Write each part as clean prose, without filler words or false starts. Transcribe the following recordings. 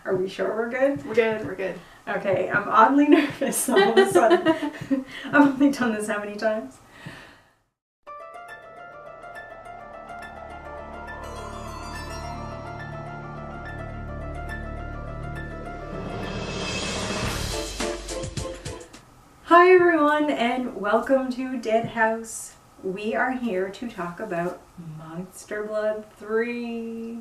Are we sure we're good? We're good, we're good. Okay, I'm oddly nervous all of a sudden. I've only done this how many times? Hi everyone, and welcome to Deadhouse. We are here to talk about Monster Blood 3.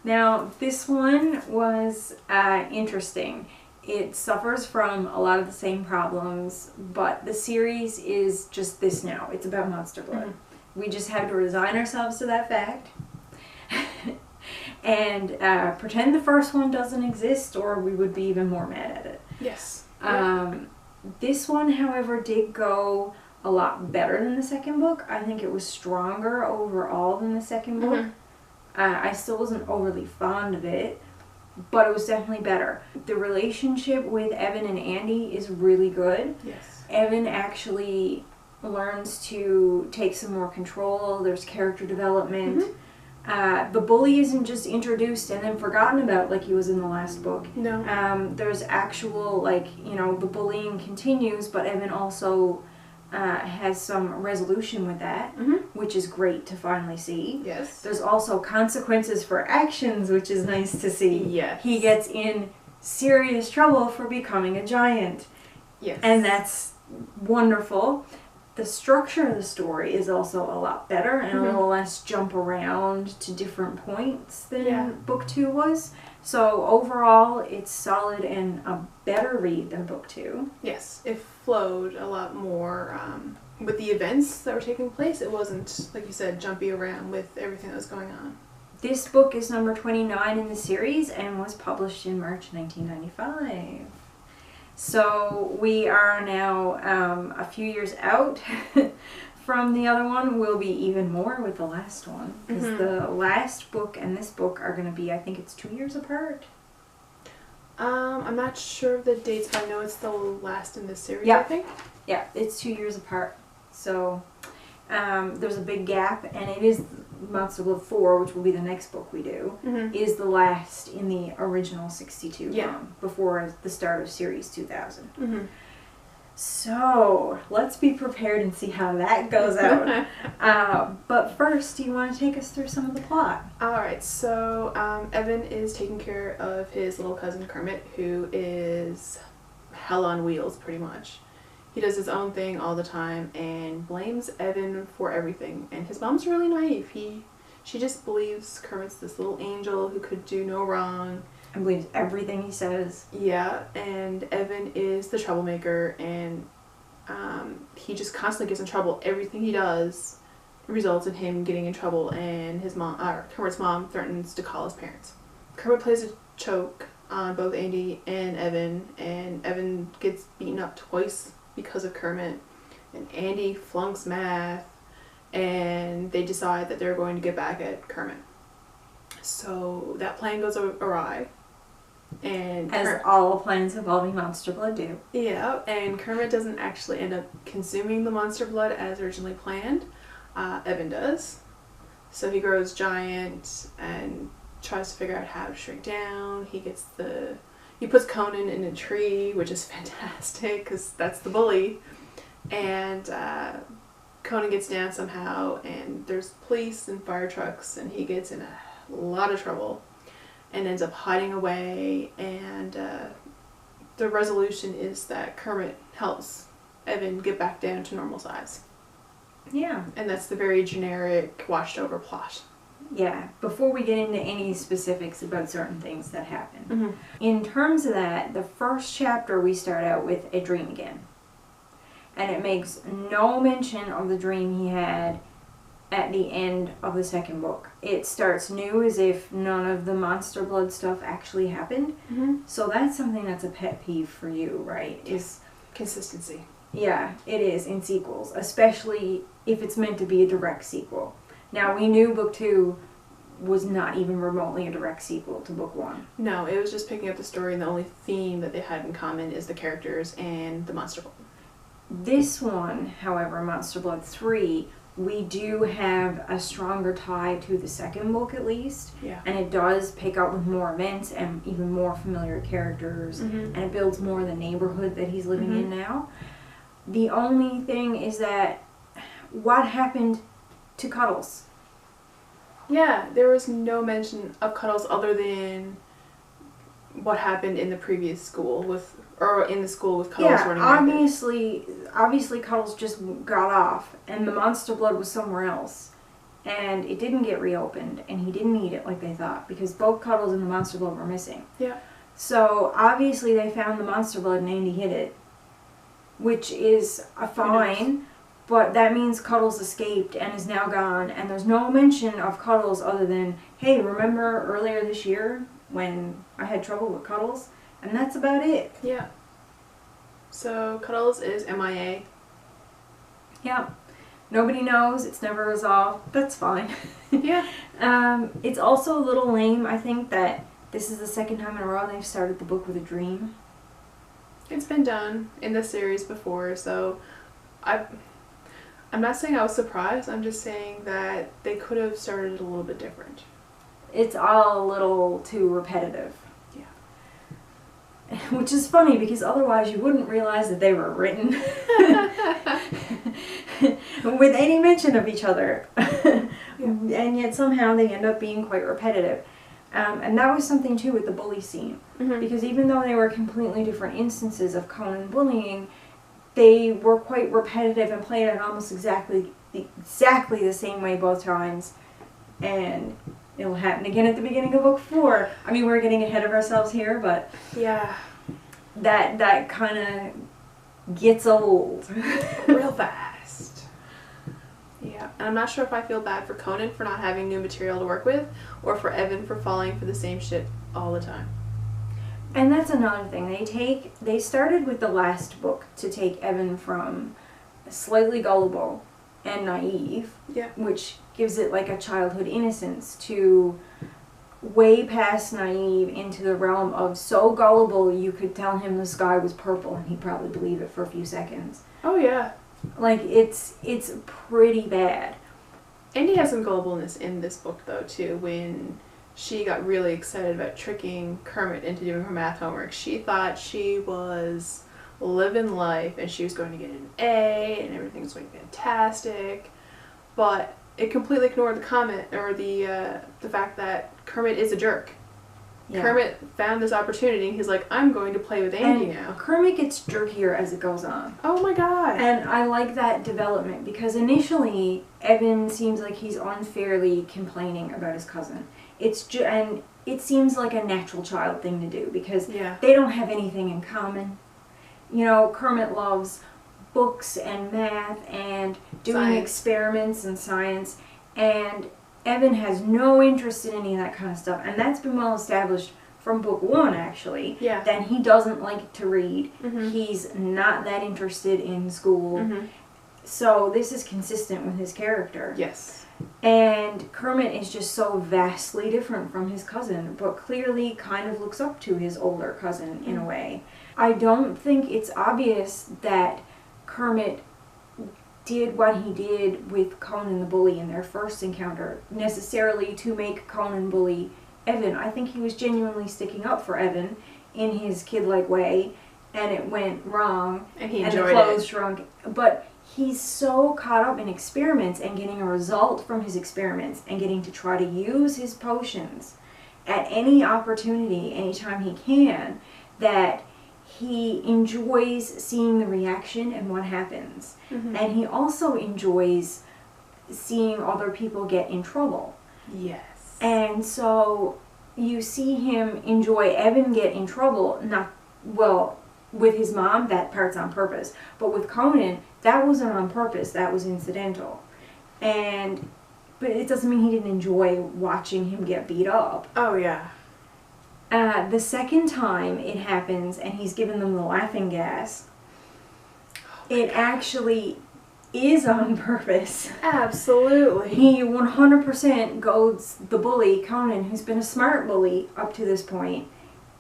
Now, this one was interesting. It suffers from a lot of the same problems, but the series is just this now. It's about Monster Blood. Mm-hmm. We just have to resign ourselves to that fact and pretend the first one doesn't exist, or we would be even more mad at it. Yes. This one, however, did go a lot better than the second book. I think it was stronger overall than the second book. Mm-hmm. I still wasn't overly fond of it, but it was definitely better. The relationship with Evan and Andy is really good. Yes. Evan actually learns to take some more control. There's character development. Mm-hmm. The bully isn't just introduced and then forgotten about like he was in the last book. No. There's actual, the bullying continues, but Evan also has some resolution with that, mm-hmm. which is great to finally see. Yes. There's also consequences for actions, which is nice to see. Yes. He gets in serious trouble for becoming a giant. Yes. And that's wonderful. The structure of the story is also a lot better and mm-hmm. a little less jump around to different points than book 2 was. So overall, it's solid and a better read than book 2. Yes, it flowed a lot more with the events that were taking place. It wasn't, like you said, jumpy around with everything that was going on. This book is number 29 in the series and was published in March 1995. So we are now a few years out from the other one. We'll be even more with the last one. Because mm-hmm. the last book and this book are going to be, I think it's 2 years apart. I'm not sure of the dates, but I know it's the last in this series, yeah. I think. Yeah, it's 2 years apart. So there's a big gap, and it is Monster Blood 4, which will be the next book we do, mm-hmm. is the last in the original 62 run, before the start of Series 2000. Mm-hmm. So, let's be prepared and see how that goes out. But first, do you want to take us through some of the plot? Alright, so Evan is taking care of his little cousin Kermit, who is hell on wheels, pretty much. He does his own thing all the time and blames Evan for everything. And his mom's really naive. She just believes Kermit's this little angel who could do no wrong. And believes everything he says. Yeah, and Evan is the troublemaker, and he just constantly gets in trouble. Everything he does results in him getting in trouble, and Kermit's mom threatens to call his parents. Kermit plays a joke on both Andy and Evan gets beaten up twice because of Kermit, and Andy flunks math, and they decide that they're going to get back at Kermit. So that plan goes awry. And as all plans involving Monster Blood do. Yeah, and Kermit doesn't actually end up consuming the Monster Blood as originally planned. Evan does. So he grows giant and tries to figure out how to shrink down. He puts Conan in a tree, which is fantastic because that's the bully. And Conan gets down somehow, and there's police and fire trucks, and he gets in a lot of trouble and ends up hiding away. And the resolution is that Kermit helps Evan get back down to normal size. Yeah. And that's the very generic, washed over plot. Yeah, before we get into any specifics about certain things that happen. Mm-hmm. In terms of that, the first chapter we start out with a dream again. And it makes no mention of the dream he had at the end of the second book. It starts new as if none of the Monster Blood stuff actually happened. Mm-hmm. So that's something that's a pet peeve for you, right? Is consistency. Yeah, it is in sequels, especially if it's meant to be a direct sequel. Now, we knew book 2 was not even remotely a direct sequel to book 1. No, it was just picking up the story, and the only theme that they had in common is the characters and the Monster Blood. This one, however, Monster Blood 3, we do have a stronger tie to the second book at least. Yeah. And it does pick up with more events and even more familiar characters. And it builds more the neighborhood that he's living in now. The only thing is that what happened to Cuddles? Yeah, there was no mention of Cuddles other than what happened in the previous school in the school with Cuddles running rampant. Obviously Cuddles just got off and the monster blood was somewhere else. And it didn't get reopened and he didn't eat it like they thought because both Cuddles and the monster blood were missing. Yeah. So obviously they found the monster blood and Andy hid it, which is a fine, but that means Cuddles escaped and is now gone and there's no mention of Cuddles other than, hey, remember earlier this year when I had trouble with Cuddles? And that's about it. Yeah. So Cuddles is MIA. Yeah. Nobody knows. It's never resolved. That's fine. Yeah. It's also a little lame, I think, that this is the second time in a row they've started the book with a dream. It's been done in the series before, so I'm not saying I was surprised. I'm just saying that they could have started it a little bit different. It's all a little too repetitive. Yeah. Which is funny because otherwise you wouldn't realize that they were written with any mention of each other. And yet somehow they end up being quite repetitive. And that was something too with the bully scene. Because even though they were completely different instances of Conan bullying, they were quite repetitive and played it almost exactly the same way both times. And it'll happen again at the beginning of book 4. I mean, we're getting ahead of ourselves here, but yeah, that kind of gets old real fast. Yeah, and I'm not sure if I feel bad for Conan for not having new material to work with, or for Evan for falling for the same shit all the time. And that's another thing. They started with the last book to take Evan from slightly gullible and naive, which gives it like a childhood innocence, to way past naive into the realm of so gullible you could tell him the sky was purple and he'd probably believe it for a few seconds. Oh yeah. Like it's pretty bad. Andy has some gullibleness in this book though too, when she got really excited about tricking Kermit into doing her math homework. She thought she was living life and she was going to get an A and everything was going to be fantastic, but it completely ignored the comment or the fact that Kermit is a jerk. Yeah. Kermit found this opportunity and he's like, I'm going to play with Andy now. Kermit gets jerkier as it goes on. Oh my god. And I like that development because initially Evan seems like he's unfairly complaining about his cousin. And it seems like a natural child thing to do because they don't have anything in common. You know, Kermit loves books and math and doing experiments and science, and Evan has no interest in any of that kind of stuff, and that's been well established from book 1 actually, that he doesn't like to read. He's not that interested in school, so this is consistent with his character. Yes. And Kermit is just so vastly different from his cousin, but clearly kind of looks up to his older cousin in a way. I don't think it's obvious that Kermit did what he did with Conan the Bully in their first encounter necessarily to make Conan bully Evan. I think he was genuinely sticking up for Evan in his kid-like way, and it went wrong, and he enjoyed the clothes shrunk. But he's so caught up in experiments and getting a result from his experiments and getting to try to use his potions at any opportunity, anytime he can, that he enjoys seeing the reaction and what happens. And he also enjoys seeing other people get in trouble. Yes. And so you see him enjoy Evan get in trouble, with his mom, that part's on purpose. But with Conan, that wasn't on purpose, that was incidental. But it doesn't mean he didn't enjoy watching him get beat up. Oh yeah. The second time it happens and he's given them the laughing gas, it actually is on purpose. Absolutely. He 100% goads the bully, Conan, who's been a smart bully up to this point,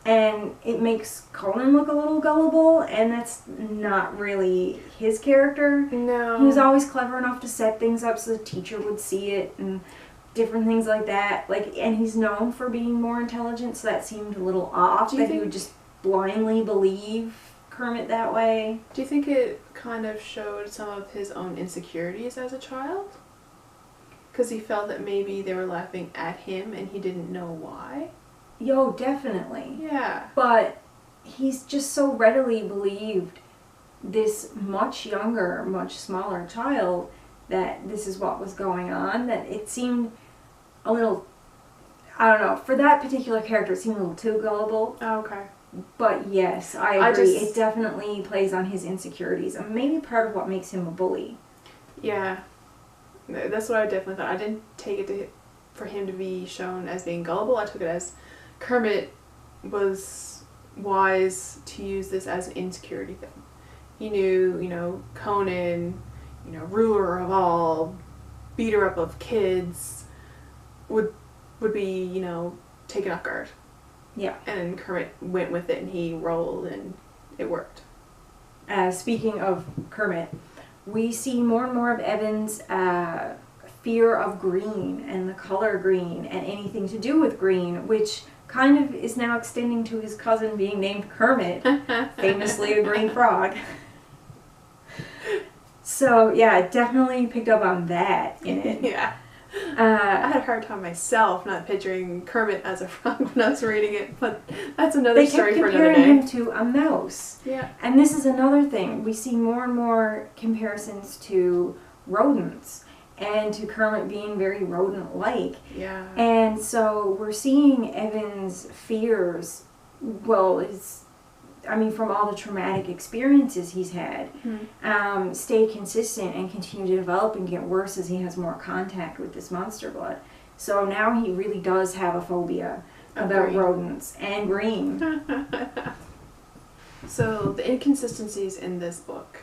And it makes Conan look a little gullible, and that's not really his character. No. He was always clever enough to set things up so the teacher would see it and different things like that. Like, and he's known for being more intelligent, so that seemed a little off, that he would just blindly believe Kermit that way. Do you think it kind of showed some of his own insecurities as a child? Because he felt that maybe they were laughing at him and he didn't know why? Yo, definitely. Yeah. But he's just so readily believed this much younger, much smaller child that this is what was going on, that it seemed a little, I don't know, for that particular character it seemed a little too gullible. Oh, okay. But yes, I agree. It definitely plays on his insecurities, and maybe part of what makes him a bully. Yeah. That's what I definitely thought. I didn't take it for him to be shown as being gullible. I took it as Kermit was wise to use this as an insecurity thing. He knew, Conan, ruler of all, beater up of kids, would be, taken off guard. Yeah. And Kermit went with it and he rolled and it worked. Speaking of Kermit, we see more and more of Evan's fear of green and the color green and anything to do with green, which kind of is now extending to his cousin being named Kermit, famously a green frog. So, yeah, I definitely picked up on that in it. Yeah. I had a hard time myself not picturing Kermit as a frog when I was reading it, but that's another story for another day. They kept comparing him to a mouse. Yeah. And this is another thing. We see more and more comparisons to rodents and to Kermit being very rodent-like. Yeah. And so we're seeing Evan's fears, from all the traumatic experiences he's had, stay consistent and continue to develop and get worse as he has more contact with this monster blood. So now he really does have a phobia about rodents and green. So the inconsistencies in this book.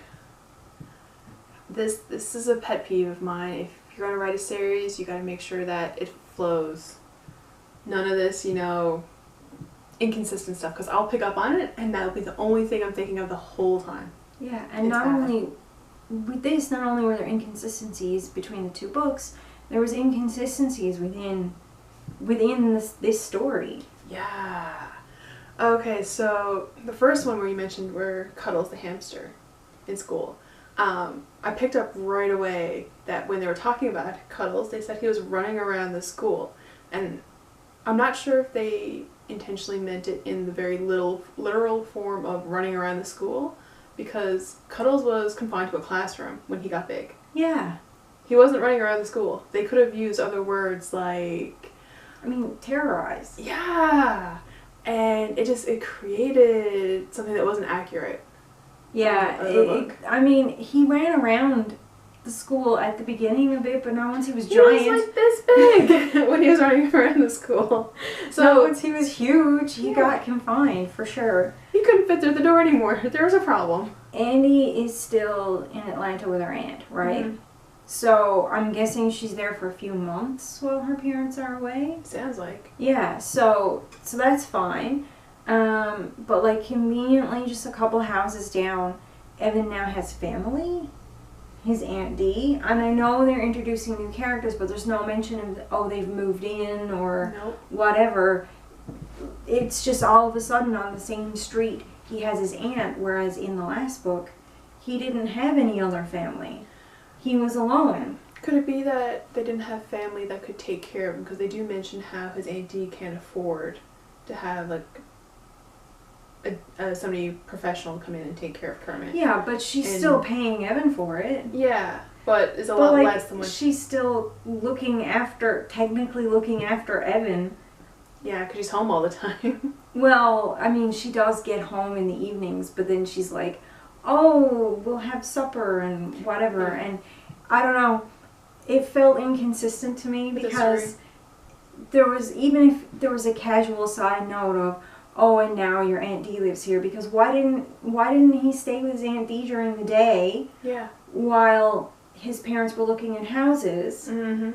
This is a pet peeve of mine. If you're going to write a series, you got to make sure that it flows. None of this, inconsistent stuff, because I'll pick up on it and that'll be the only thing I'm thinking of the whole time. Yeah, and not only were there inconsistencies between the two books, there was inconsistencies within this story. Yeah. Okay, so the first one where you mentioned where Cuddles the hamster in school, I picked up right away that when they were talking about Cuddles, they said he was running around the school, and I'm not sure if they intentionally meant it in the very literal form of running around the school, because Cuddles was confined to a classroom when he got big. Yeah. He wasn't running around the school. They could have used other words like... terrorize. Yeah! And it created something that wasn't accurate. Yeah, he ran around the school at the beginning of it, but not once he was giant. He was like this big when he was running around the school. So not once he was huge, he got confined, for sure. He couldn't fit through the door anymore. There was a problem. Andy is still in Atlanta with her aunt, right? Mm-hmm. So I'm guessing she's there for a few months while her parents are away. Sounds like. Yeah, so that's fine. But conveniently, just a couple houses down, Evan now has family. His Aunt Dee, and I know they're introducing new characters, but there's no mention of, they've moved in or whatever. It's just all of a sudden on the same street he has his aunt, whereas in the last book he didn't have any other family. He was alone. Could it be that they didn't have family that could take care of him? Because they do mention how his Aunt Dee can't afford to have somebody professional come in and take care of Kermit. Yeah, but she's still paying Evan for it. Yeah, but it's a lot less than what... She's still technically looking after Evan. Yeah, because she's home all the time. Well, she does get home in the evenings, but then she's like, oh, we'll have supper and whatever. Yeah. And I don't know, it felt inconsistent to me because even if there was a casual side note of, oh, and now your Aunt Dee lives here, because why didn't he stay with his Aunt Dee during the day? Yeah. While his parents were looking at houses? Mm-hmm.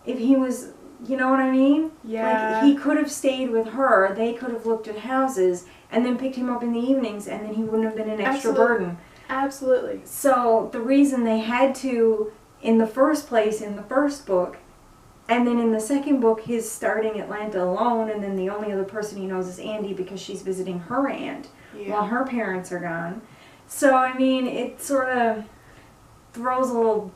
If he was You know what I mean? Yeah. Like, he could have stayed with her, they could have looked at houses, and then picked him up in the evenings, and then he wouldn't have been an extra burden. Absolutely. So, the reason they had to, in the first place, in the first book, and then in the second book, he's starting Atlanta alone, and then the only other person he knows is Andy because she's visiting her aunt while her parents are gone. So, I mean, it sort of throws a little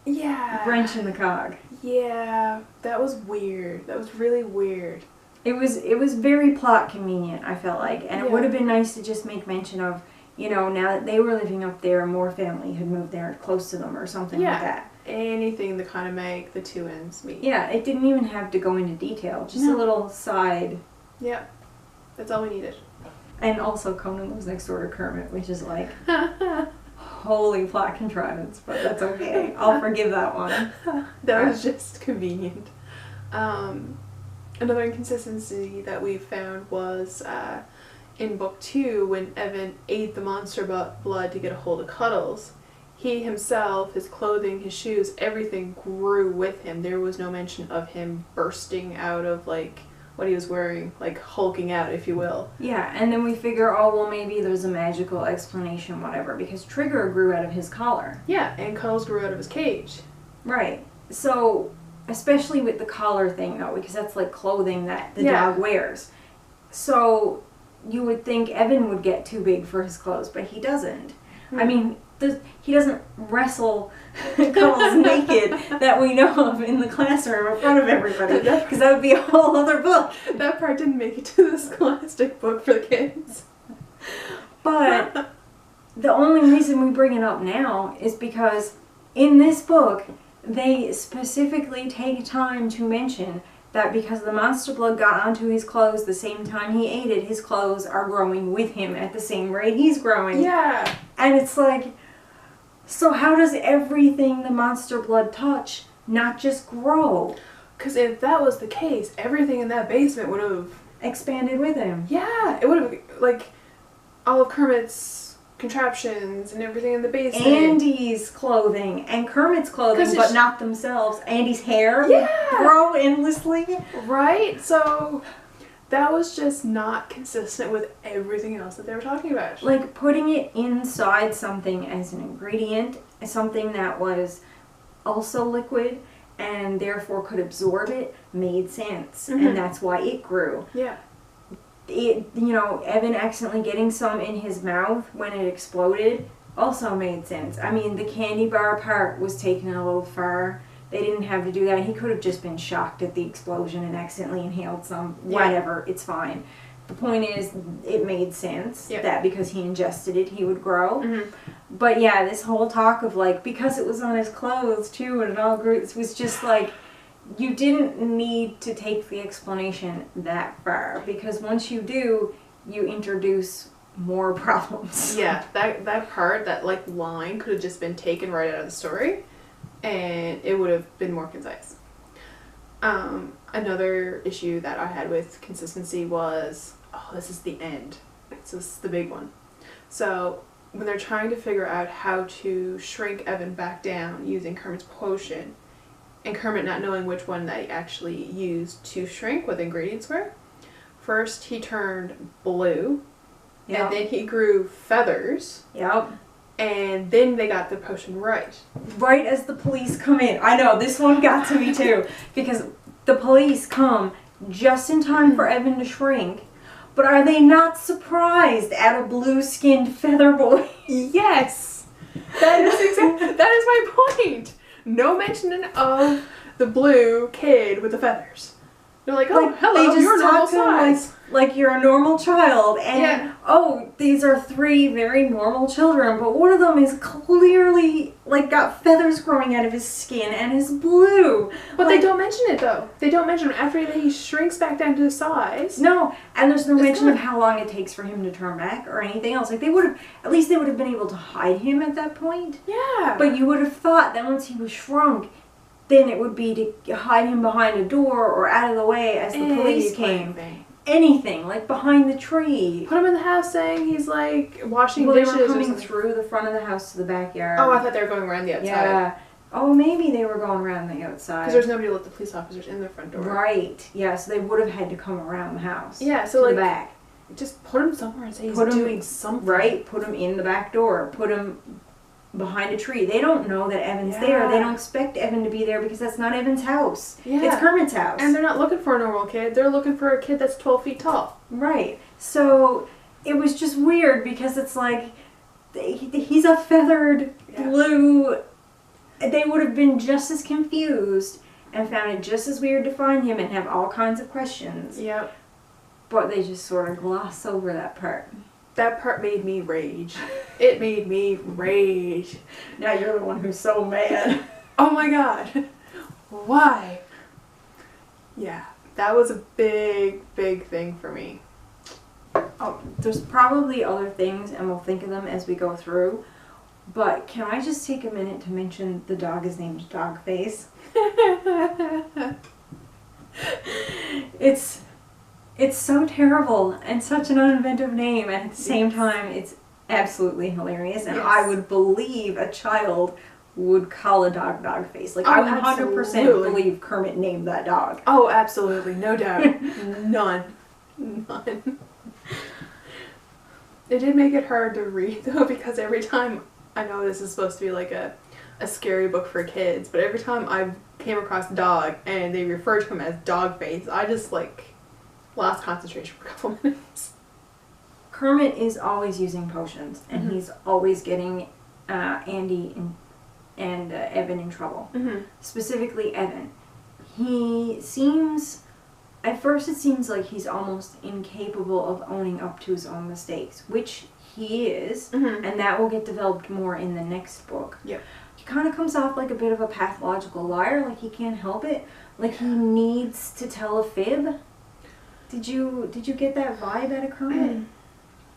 wrench in the cog. Yeah, that was weird. That was really weird. It was very plot convenient, I felt like, and it would have been nice to just make mention of, you know, now that they were living up there, more family had moved there close to them or something like that. Anything to kind of make the two ends meet. Yeah, it didn't even have to go into detail, just a little side. Yeah, that's all we needed. And also Conan lives next door to Kermit, which is like, holy plot contrivance, but that's okay. I'll forgive that one. That was just convenient. Another inconsistency that we found was in book 2 when Evan ate the monster blood to get a hold of Cuddles. He himself, his clothing, his shoes, everything grew with him. There was no mention of him bursting out of like what he was wearing, like hulking out, if you will. Yeah, and then we figure, oh, well, maybe there's a magical explanation, whatever, because Trigger grew out of his collar. Yeah, and Cuddles grew out of his cage. Right. So, especially with the collar thing, though, because that's like clothing that the dog wears. So, you would think Evan would get too big for his clothes, but he doesn't. I mean, he doesn't wrestle Cuddles naked that we know of in the classroom in front of everybody, because that would be a whole other book. That part didn't make it to the Scholastic book for the kids. But the only reason we bring it up now is because in this book, they specifically take time to mention that because the monster blood got onto his clothes the same time he ate it, his clothes are growing with him at the same rate he's growing. Yeah. And it's like, so how does everything the monster blood touch not just grow? Because if that was the case, everything in that basement would have expanded with him. Yeah, it would have, like, all of Kermit's contraptions and everything in the basement. Andy's clothing and Kermit's clothing, but not themselves. Andy's hair would grow endlessly. Right? So that was just not consistent with everything else that they were talking about. Like putting it inside something as an ingredient, something that was also liquid and therefore could absorb it, made sense. And that's why it grew. Yeah. It, you know, Evan accidentally getting some in his mouth when it exploded also made sense. I mean, the candy bar part was taken a little far. They didn't have to do that. He could have just been shocked at the explosion and accidentally inhaled some. Whatever, it's fine. The point is, it made sense that because he ingested it, he would grow. But yeah, this whole talk of like, because it was on his clothes too and it all grew, it was just like, you didn't need to take the explanation that far, because once you do, you introduce more problems. Yeah, that part, that like line could have just been taken right out of the story and it would have been more concise. Another issue that I had with consistency was, oh, this is the end. So this is the big one. So when they're trying to figure out how to shrink Evan back down using Kermit's potion, and Kermit not knowing which one they actually used to shrink, what the ingredients were. First, he turned blue, and then he grew feathers. And then they got the potion right. Right as the police come in. I know, this one got to me too, because the police come just in time for Evan to shrink, but are they not surprised at a blue-skinned feather boy? Yes! That is my point! No mention of the blue kid with the feathers. They're like, oh, hello, you're normal size. Like you're a normal child. And, oh, these are 3 very normal children, but one of them is clearly, like, got feathers growing out of his skin and is blue. But they don't mention it, though. They don't mention it after he shrinks back down to the size. No, and there's no mention of how long it takes for him to turn back or anything else. Like, they would have, at least they would have been able to hide him at that point. Yeah. But you would have thought that once he was shrunk, then it would be to hide him behind a door or out of the way as the police came. Anything, like behind the tree. Put him in the house saying he's like washing dishes. They were coming through the front of the house to the backyard. Oh, I thought they were going around the outside. Yeah, Oh, maybe they were going around the outside. Because there's nobody to let the police officers in the front door. Right. Yeah, so they would have had to come around the house. Yeah, so to like the back. Just put him somewhere and say he's doing something. Right. Put him in the back door. Put him behind a tree. They don't know that Evan's there. They don't expect Evan to be there because that's not Evan's house. Yeah. It's Kermit's house. And they're not looking for a normal kid. They're looking for a kid that's 12 feet tall. Right. So it was just weird because it's like he's a feathered blue. They would have been just as confused and found it just as weird to find him and have all kinds of questions. Yep. But they just sort of gloss over that part. That part made me rage. It made me rage. Now you're the one who's so mad. Oh my god. Why? Yeah, that was a big, big thing for me. Oh, there's probably other things, and we'll think of them as we go through. But can I just take a minute to mention the dog is named Dogface? It's so terrible and such an uninventive name, and at the same time, it's absolutely hilarious. And I would believe a child would call a dog Dogface. Like, I 100% believe Kermit named that dog. Oh, absolutely. No doubt. None. It did make it hard to read, though, because every time, I know this is supposed to be like a scary book for kids, but every time I came across a dog and they referred to him as Dogface, I just, like, lost concentration for a couple minutes. Kermit is always using potions, and he's always getting Andy and Evan in trouble. Specifically Evan. He seems, at first it seems like he's almost incapable of owning up to his own mistakes, which he is, and that will get developed more in the next book. Yep. He kind of comes off like a bit of a pathological liar, like he can't help it, like he needs to tell a fib. Did you get that vibe out of Kermit?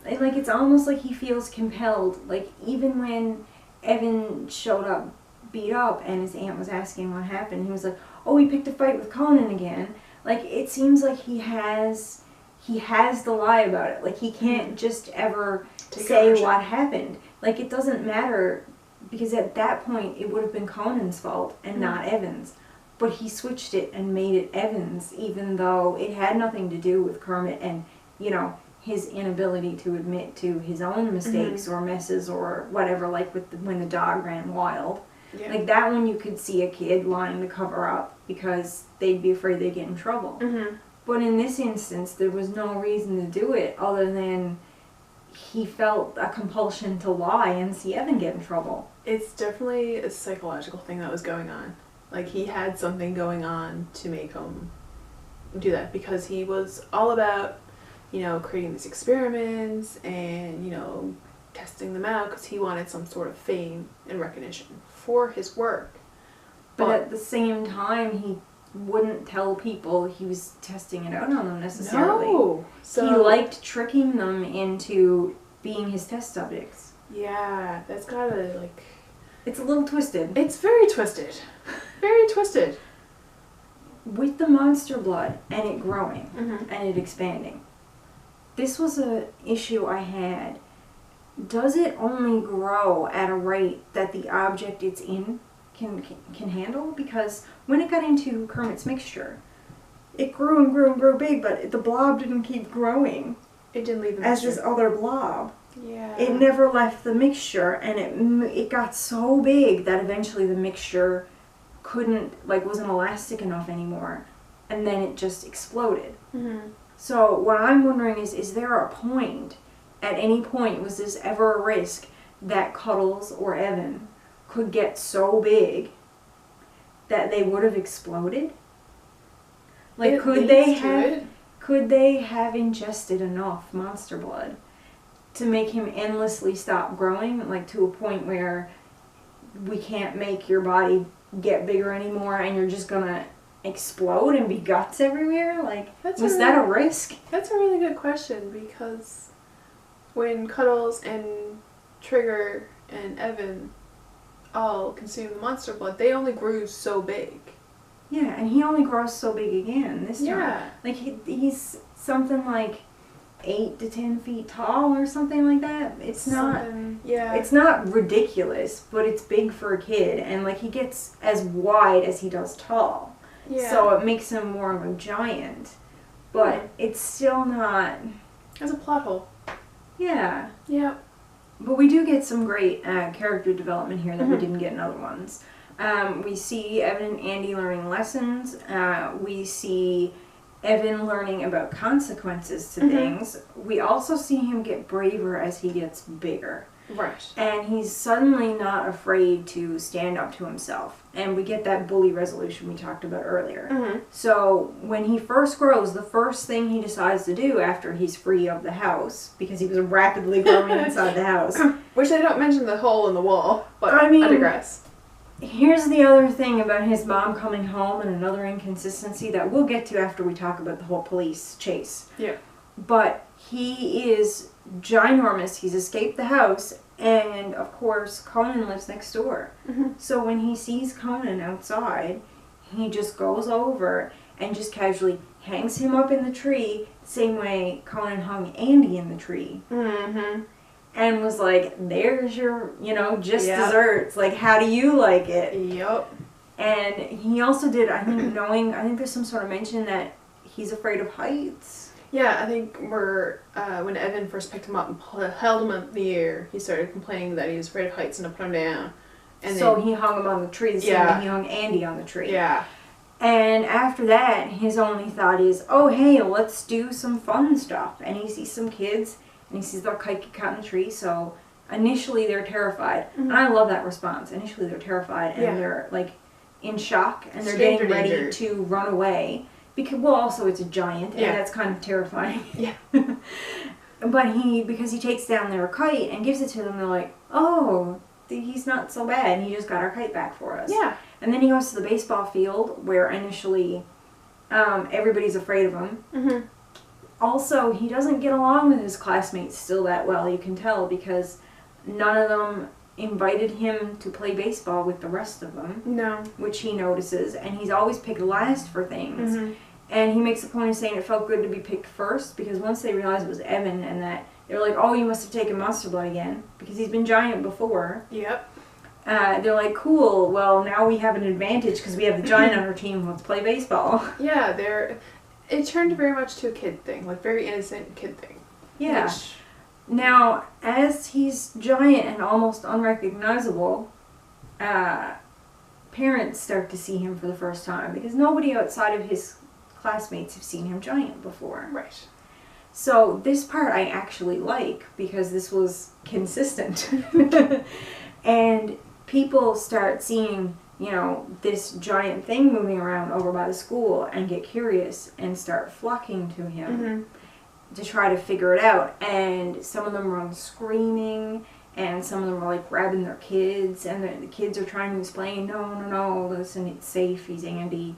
Like, it's almost like he feels compelled. Like, even when Evan showed up beat up and his aunt was asking what happened, he was like, oh, he picked a fight with Conan again. Like, it seems like he has the lie about it. Like, he can't just ever say what happened. Like, it doesn't matter, because at that point it would have been Conan's fault and not Evan's. But he switched it and made it Evan's, even though it had nothing to do with Kermit and, you know, his inability to admit to his own mistakes or messes or whatever, like with when the dog ran wild. Yeah. Like, that one you could see a kid lying to cover up because they'd be afraid they'd get in trouble. But in this instance, there was no reason to do it other than he felt a compulsion to lie and see Evan get in trouble. It's definitely a psychological thing that was going on. Like, he had something going on to make him do that, because he was all about, you know, creating these experiments and, you know, testing them out because he wanted some sort of fame and recognition for his work. But at the same time, he wouldn't tell people he was testing it out on them necessarily. No! So he liked tricking them into being his test subjects. Yeah, that's gotta, like... It's a little twisted. It's very twisted. Very twisted. With the monster blood and it growing and it expanding, this was an issue I had. Does it only grow at a rate that the object it's in can handle? Because when it got into Kermit's mixture, it grew and grew and grew big, but the blob didn't keep growing. It didn't leave the mixture. As this other blob. Yeah. It never left the mixture, and it got so big that eventually the mixture wasn't elastic enough anymore, and then it just exploded. So what I'm wondering is there a point, at any point, was this ever a risk that Cuddles or Evan could get so big that they would have exploded? Like, could they have ingested enough monster blood to make him endlessly stop growing, like to a point where we can't make your body get bigger anymore and you're just gonna explode and be guts everywhere? Like, was that a risk? That's a really good question, because when Cuddles and Trigger and Evan all consumed the monster blood, they only grew so big. Yeah, and he only grows so big again this time. Yeah. Like, he's something like 8 to 10 feet tall or something like that. It's not. Yeah. It's not ridiculous, but it's big for a kid, and like he gets as wide as he does tall. Yeah. So it makes him more of a giant, but it's still not. It's a plot hole. Yeah. Yeah. But we do get some great character development here that we didn't get in other ones. We see Evan and Andy learning lessons. We see Evan learning about consequences to things. We also see him get braver as he gets bigger. Right. And he's suddenly not afraid to stand up to himself. And we get that bully resolution we talked about earlier. So when he first grows, the first thing he decides to do after he's free of the house, because he was rapidly growing inside the house. Which they don't mention the hole in the wall, but I mean, I digress. Here's the other thing about his mom coming home, and another inconsistency that we'll get to after we talk about the whole police chase. Yeah. But he is ginormous. He's escaped the house, and of course Conan lives next door. So when he sees Conan outside, he just goes over and just casually hangs him up in the tree, same way Conan hung Andy in the tree. And was like, there's your, desserts. Like, how do you like it? Yep. And he also did, I think there's some sort of mention that he's afraid of heights. Yeah, I think when Evan first picked him up and held him in the air, he started complaining that he was afraid of heights and to put him down. And so then he hung him on the tree the same way he hung Andy on the tree. Yeah. And after that, his only thought is, oh, hey, let's do some fun stuff. And he sees some kids, and he sees their kite get caught in the tree, so initially they're terrified. And I love that response. Initially they're terrified, and they're, like, in shock, and they're getting ready to run away. Because, well, also it's a giant, and that's kind of terrifying. Yeah. But because he takes down their kite and gives it to them, they're like, oh, he's not so bad, and he just got our kite back for us. Yeah. And then he goes to the baseball field, where initially everybody's afraid of him. Also, he doesn't get along with his classmates still that well, you can tell, because none of them invited him to play baseball with the rest of them. No. Which he notices, and he's always picked last for things. And he makes a point of saying it felt good to be picked first, because once they realized it was Evan, and that they're like, oh, you must have taken Monster Blood again, because he's been giant before. Yep. They're like, cool, well, now we have an advantage because we have the giant on our team, let's play baseball. Yeah, it turned very much to a kid thing, like very innocent kid thing. Yeah. Now, as he's giant and almost unrecognizable, parents start to see him for the first time, because nobody outside of his classmates have seen him giant before. Right. So this part I actually like, because this was consistent. And people start seeing, this giant thing moving around over by the school and get curious and start flocking to him to try to figure it out. And some of them run screaming, and some of them are like grabbing their kids, and the kids are trying to explain, no, listen, it's safe, he's Andy.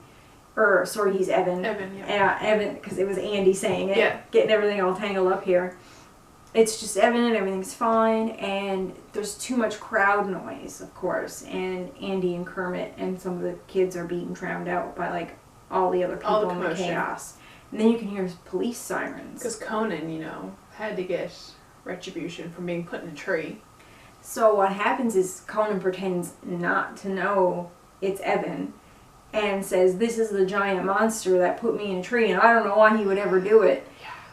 He's Evan. Evan, yeah. Yeah, Evan, because it was Andy saying it. Yeah. Getting everything all tangled up here. It's just Evan and everything's fine, and there's too much crowd noise, of course, and Andy and Kermit and some of the kids are being drowned out by, like, all the other people in the chaos. And then you can hear police sirens. Because Conan, had to get retribution from being put in a tree. So what happens is Conan pretends not to know it's Evan, and says, this is the giant monster that put me in a tree, and I don't know why he would ever do it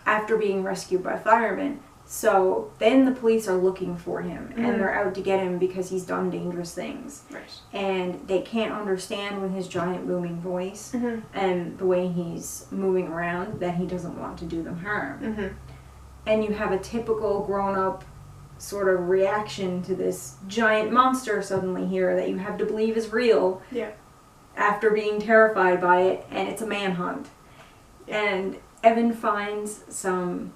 after being rescued by firemen. So then the police are looking for him, and they're out to get him because he's done dangerous things. Right. And they can't understand with his giant booming voice and the way he's moving around that he doesn't want to do them harm. And you have a typical grown-up sort of reaction to this giant monster suddenly here that you have to believe is real. Yeah. After being terrified by it, and it's a manhunt. And Evan finds some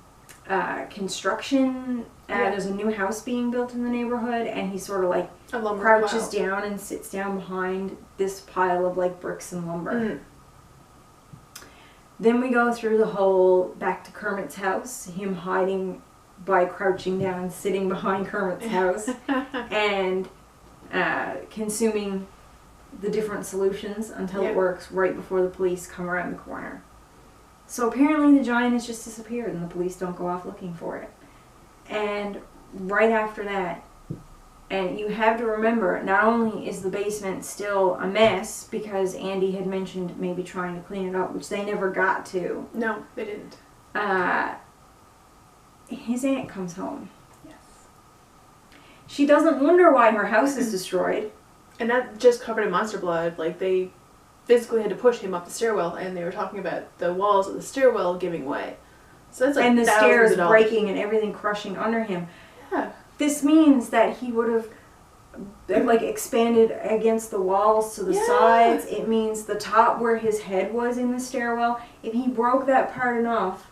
construction. There's a new house being built in the neighborhood, and he sort of like crouches down and sits down behind this pile of like bricks and lumber. Then we go through the whole back to Kermit's house, him hiding by crouching down, sitting behind Kermit's house, and consuming the different solutions until it works right before the police come around the corner. So apparently the giant has just disappeared and the police don't go off looking for it. And right after that, and you have to remember, not only is the basement still a mess because Andy had mentioned maybe trying to clean it up, which they never got to. No, they didn't. His aunt comes home. Yes. She doesn't wonder why her house is destroyed. And that just covered in monster blood. Like, they physically had to push him up the stairwell, and they were talking about the walls of the stairwell giving way. So that's like and the thousands stairs of dollars. breaking and everything crushing under him. Yeah. This means that he would have like expanded against the walls to the sides. It means the top where his head was in the stairwell, if he broke that part enough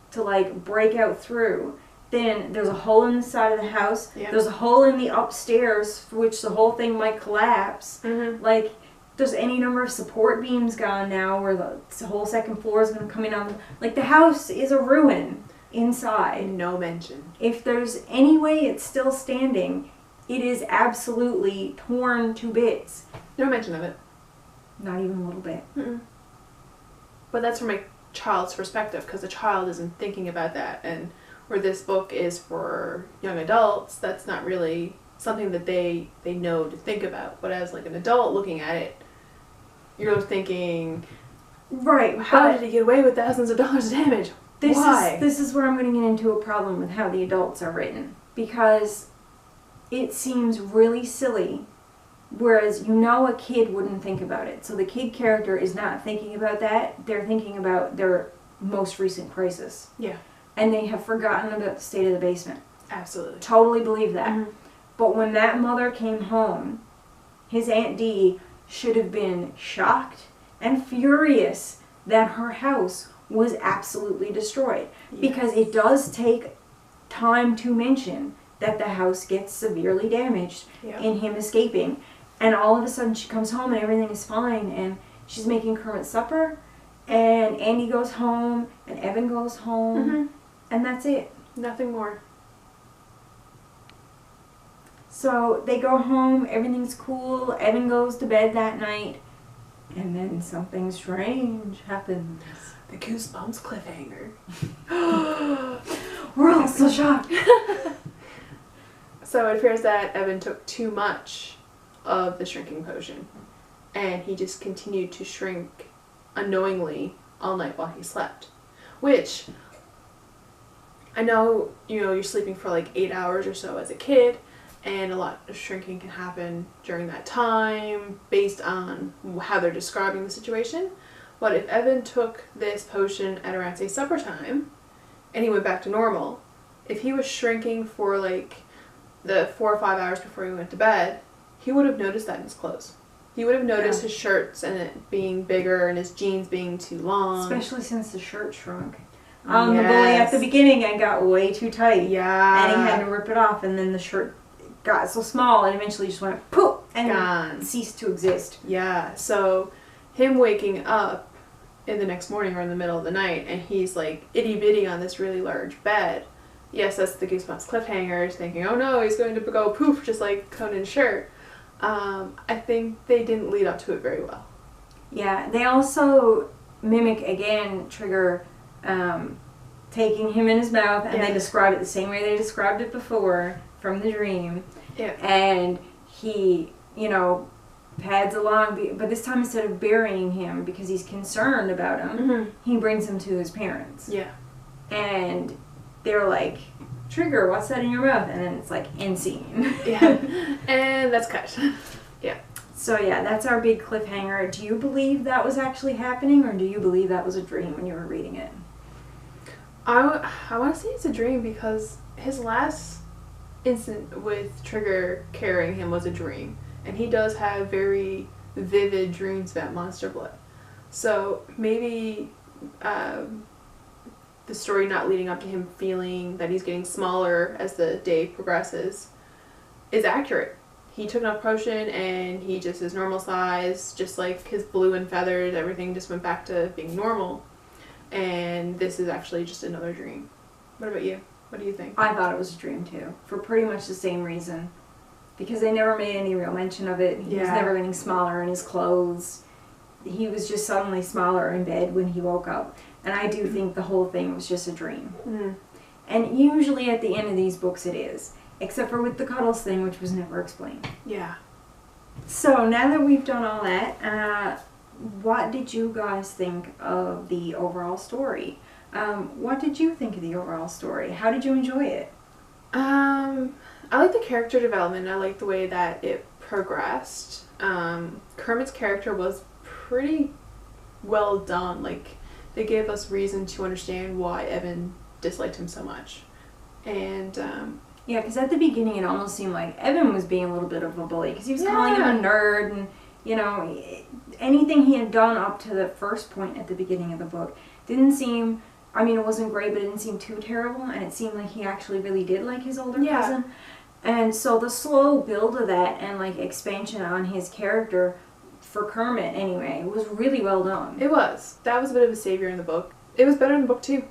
to like break out through, then there's a hole in the side of the house. Yeah. There's a hole in the upstairs for which the whole thing might collapse. Mm-hmm. Like, there's any number of support beams gone now where the whole second floor is going to come in on. Like, the house is a ruin inside. No mention. If there's any way it's still standing, it is absolutely torn to bits. No mention of it. Not even a little bit. Mm-mm. But that's from a child's perspective, because the child isn't thinking about that. And where this book is for young adults, that's not really something that they know to think about. But as like an adult looking at it, you're thinking, right? How did he get away with thousands of dollars of damage? Why? This is where I'm going to get into a problem with how the adults are written, because it seems really silly, whereas a kid wouldn't think about it. So the kid character is not thinking about that. They're thinking about their most recent crisis. Yeah. And they have forgotten about the state of the basement. Absolutely. Totally believe that. Mm-hmm. But when that mother came home, his Aunt Dee should have been shocked and furious that her house was absolutely destroyed. Yes. Because it does take time to mention that the house gets severely damaged in him escaping. And all of a sudden she comes home and everything is fine, and she's making Kermit supper, and Andy goes home, and Evan goes home, Mm-hmm. and that's it. Nothing more. So they go home, everything's cool, Evan goes to bed that night, and then something strange happens. The Goosebumps cliffhanger. We're all so shocked. So it appears that Evan took too much of the shrinking potion, and he just continued to shrink unknowingly all night while he slept. Which, I know, you're sleeping for like 8 hours or so as a kid, and a lot of shrinking can happen during that time based on how they're describing the situation. But if Evan took this potion at around, say, supper time, and he went back to normal, if he was shrinking for like the 4 or 5 hours before he went to bed, he would have noticed that in his clothes. He would have noticed his shirts and it being bigger and his jeans being too long. Especially since the shirt shrunk. The bully at the beginning and got way too tight. Yeah. And he had to rip it off, and then the shirt got so small and eventually just went poof and gone. Ceased to exist. Yeah, so him waking up in the next morning or in the middle of the night and he's like itty bitty on this really large bed. Yes, that's the Goosebumps cliffhangers, thinking, oh no, he's going to go poof just like Conan's shirt. I think they didn't lead up to it very well. Yeah, they also mimic, again, Trigger taking him in his mouth, and they describe it the same way they described it before from the dream. Yeah. And he, pads along, but this time instead of burying him because he's concerned about him, he brings him to his parents. Yeah. And they're like, Trigger, what's that in your mouth? And then it's like, end scene. Yeah. And that's cut. Yeah. So yeah, that's our big cliffhanger. Do you believe that was actually happening, or do you believe that was a dream when you were reading it? I want to say it's a dream because his last incident with Trigger carrying him was a dream. And he does have very vivid dreams about monster blood. So maybe the story not leading up to him feeling that he's getting smaller as the day progresses is accurate. He took enough potion and he just is normal size, just like his blue and feathers, everything just went back to being normal. And this is actually just another dream. What about you? What do you think? I thought it was a dream too, for pretty much the same reason. Because they never made any real mention of it. He was never getting smaller in his clothes. He was just suddenly smaller in bed when he woke up. And I do think the whole thing was just a dream. Mm. And usually at the end of these books it is. Except for with the Cuddles thing, which was never explained. Yeah. So now that we've done all that, what did you guys think of the overall story? What did you think of the overall story? How did you enjoy it? I like the character development. I like the way that it progressed. Kermit's character was pretty well done. Like, they gave us reason to understand why Evan disliked him so much. And yeah, because at the beginning it almost seemed like Evan was being a little bit of a bully because he was calling him a nerd, and you know, anything he had done up to the first point at the beginning of the book didn't seem, I mean, it wasn't great, but it didn't seem too terrible, and it seemed like he actually really did like his older cousin. And so the slow build of that and like expansion on his character for Kermit anyway was really well done. It was. That was a bit of a savior in the book. It was better in book 2.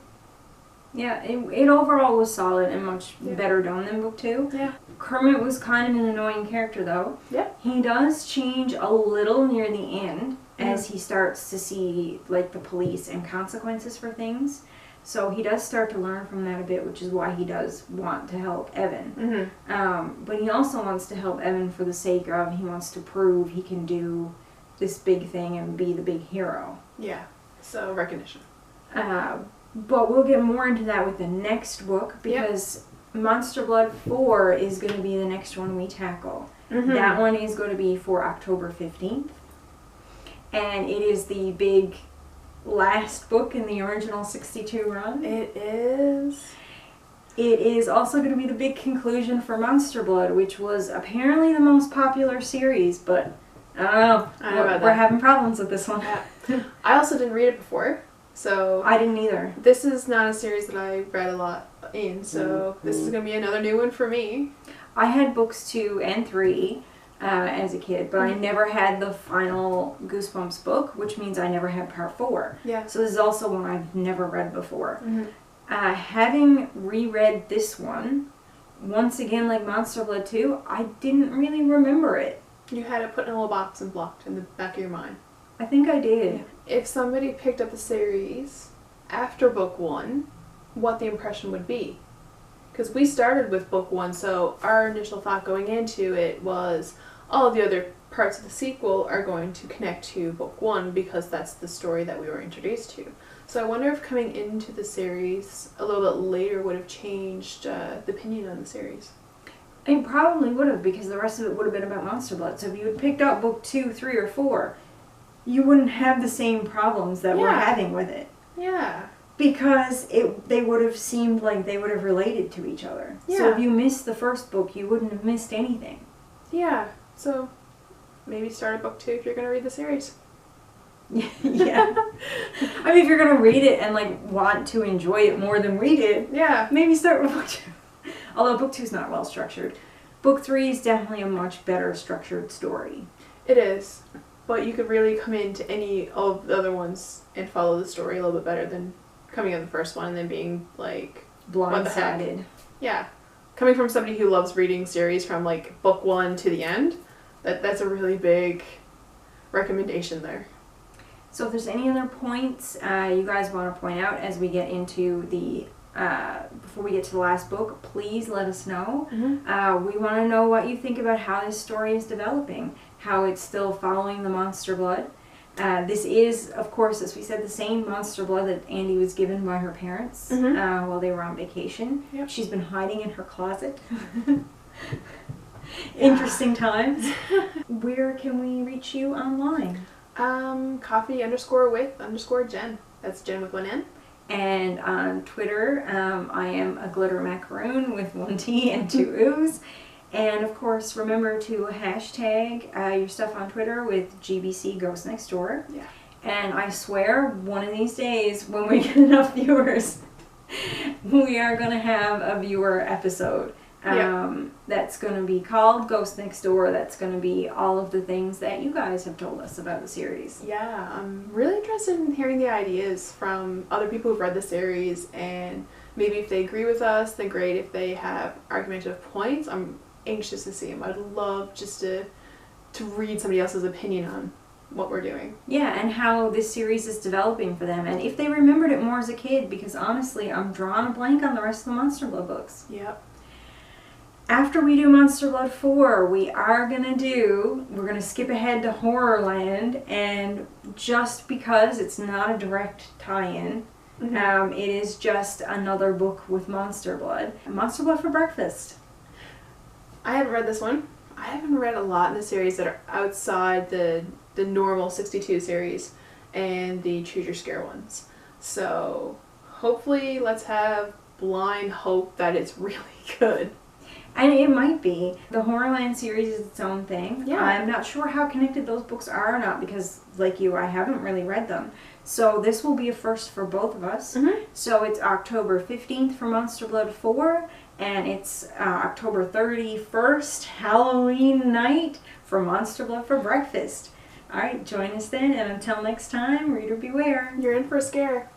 Yeah, it overall was solid and much better done than book 2. Yeah. Kermit was kind of an annoying character though. Yeah. He does change a little near the end as he starts to see like the police and consequences for things. So he does start to learn from that a bit, which is why he does want to help Evan. But he also wants to help Evan for the sake of, he wants to prove he can do this big thing and be the big hero. Yeah. So recognition. But we'll get more into that with the next book because Monster Blood 4 is going to be the next one we tackle. That one is going to be for October 15th. And it is the big last book in the original 62 run. It is. It is also going to be the big conclusion for Monster Blood, which was apparently the most popular series, but I don't know. We're having problems with this one. Yeah. I also didn't read it before, so... I didn't either. This is not a series that I read a lot in, so this is going to be another new one for me. I had books 2 and 3 as a kid, but I never had the final Goosebumps book, which means I never had part 4. Yeah. So this is also one I've never read before. Having reread this one, once again like Monster Blood 2, I didn't really remember it. You had it put in a little box and blocked in the back of your mind. I think I did. If somebody picked up the series after book 1, what the impression would be. Because we started with book 1, so our initial thought going into it was all the other parts of the sequel are going to connect to book 1 because that's the story that we were introduced to. So I wonder if coming into the series a little bit later would have changed the opinion on the series. It probably would have, because the rest of it would have been about Monster Blood. So if you had picked up book 2, 3, or 4, you wouldn't have the same problems that we're having with it. Yeah. Because they would have seemed like they would have related to each other. Yeah. So if you missed the first book, you wouldn't have missed anything. Yeah. So maybe start at book 2 if you're going to read the series. Yeah. I mean, if you're going to read it and like want to enjoy it more than read it, maybe start with book 2. Although book 2 is not well structured. Book 3 is definitely a much better structured story. It is. But you could really come into any of the other ones and follow the story a little bit better than coming in the first one and then being like blindsided. Yeah. Coming from somebody who loves reading series from like book 1 to the end, that's a really big recommendation there. So if there's any other points you guys want to point out as we get into the before we get to the last book, please let us know. We want to know what you think about how this story is developing, how it's still following the Monster Blood. This is, of course, as we said, the same Monster Blood that Andy was given by her parents while they were on vacation. Yep. She's been hiding in her closet. Interesting times. Where can we reach you online? Coffee_with_Jen. That's Jen with one N. And on Twitter, I am a glitter macaroon with 1 T and 2 O's. And of course, remember to hashtag your stuff on Twitter with GBC Ghost Next Door. Yeah. And I swear, one of these days, when we get enough viewers, we are going to have a viewer episode. That's going to be called Ghost Next Door. That's going to be all of the things that you guys have told us about the series. Yeah, I'm really interested in hearing the ideas from other people who've read the series, and maybe if they agree with us, then great. If they have argumentative points, I'm anxious to see them. I'd love just to read somebody else's opinion what we're doing. Yeah, and how this series is developing for them, and if they remembered it more as a kid, because honestly, I'm drawing a blank on the rest of the Monster Blood books. Yep. After we do Monster Blood 4, we're gonna skip ahead to Horrorland, and just because it's not a direct tie-in, it is just another book with Monster Blood. Monster Blood for Breakfast. I haven't read this one. I haven't read a lot in the series that are outside the normal 62 series and the Choose Your Scare ones. So hopefully let's have blind hope that it's really good. And it might be. The Horrorland series is its own thing. Yeah. I'm not sure how connected those books are or not because, like you, I haven't really read them. So this will be a first for both of us. So it's October 15th for Monster Blood 4, and it's October 31st, Halloween night, for Monster Blood for Breakfast. Alright, join us then, and until next time, reader beware. You're in for a scare.